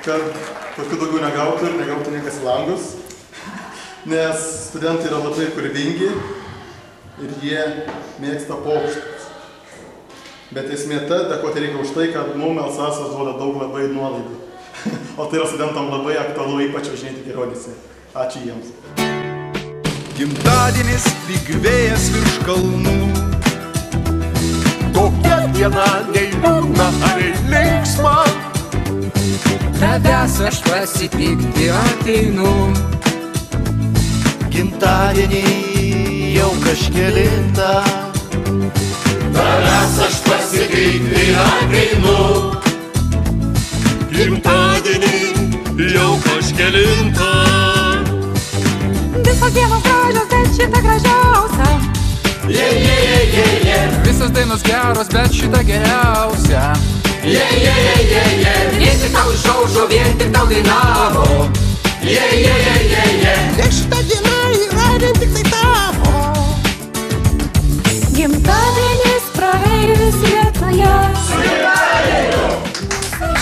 kad tokių daugiau negautų ir negautų niekas į langus, nes studentai yra labai kūrybingi ir jie mėgsta pokštus. Bet esmė ta, dėkoti reikia už tai, kad mums Elsasas duoda daug labai nuolaidų. O tai yra studentam labai aktualu, ypač važinėti kelionėse. Ačiū jiems. Gimtadienis lyg vėjas virš kalnų. Kokia diena nei liūdna ar linksma. Tavęs aš pasitikti ateinu. Gimtadienį jau kažkelintą. Tavęs aš pasitikti ateinu. Gimtadienį jau kažkelintą. Visos dienos gražios, bet šita gražiausia. Visos dainos geros, bet šita geriausia. Vien tik tau išaušo, vien tik tau dainavo. Ir šita diena yra vien tik tai tavo. Gimtadienis praeivis Lietuvoje.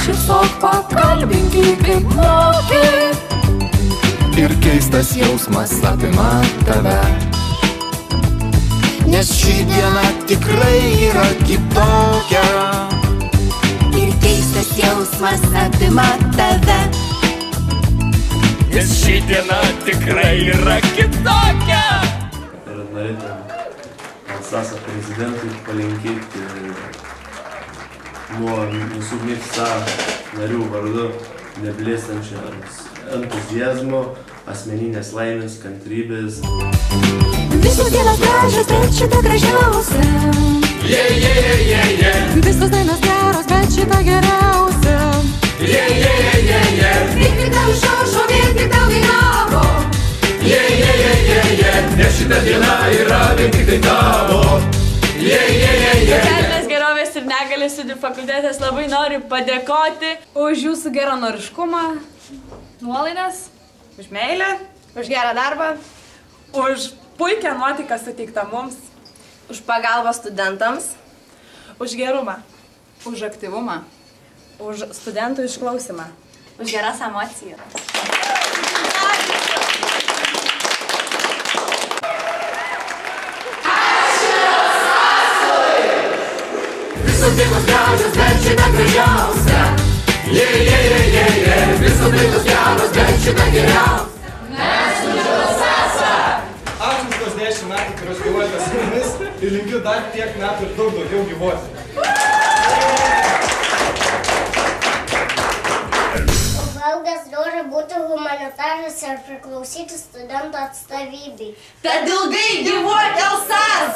Šypsok, pakalbinki kaip moki. Ir keistas jausmas apima tave. Nes ši diena tikrai yra kitokia. Ir keistas jausmas apima tave. Nes ši diena tikrai yra kitokia. Ir norėtume Elsaso prezidentui palinkėti nuo visų MIFSA narių vardu neblėstančio entuziazmo, asmeninės laimės, kantrybės. Visos dienos gražios, bet šita gražiausia. Visos dainos geros, bet šita geriausia. Vien tik tau išaušo, vien tik tau dainavo. Nes šita diena yra vien tik tai tavo. Socialinės gerovės ir negalės studijų fakultetas labai noriu padėkoti už jūsų geranoriškumą, nuolaidas, už meilę, už gerą darbą, už puikią nuotaiką suteiktą mums, už pagalbą studentams, už gerumą, už aktyvumą, už studentų išklausymą, už geras emocijas. Visos dainos gražios, bet šita gražiausia. Visos dainos geros, bet šita geriausia. Mes už Elsasą. Ačiū už tos 10 metų, kurios gyvuojate su mumis ir linkiu dar tiek metų ir daug daugiau gyvuoti. Valdas nori būti humanitaras ir priklausyti studentų atstovybei. Tad ilgai gyvuok Elsasas!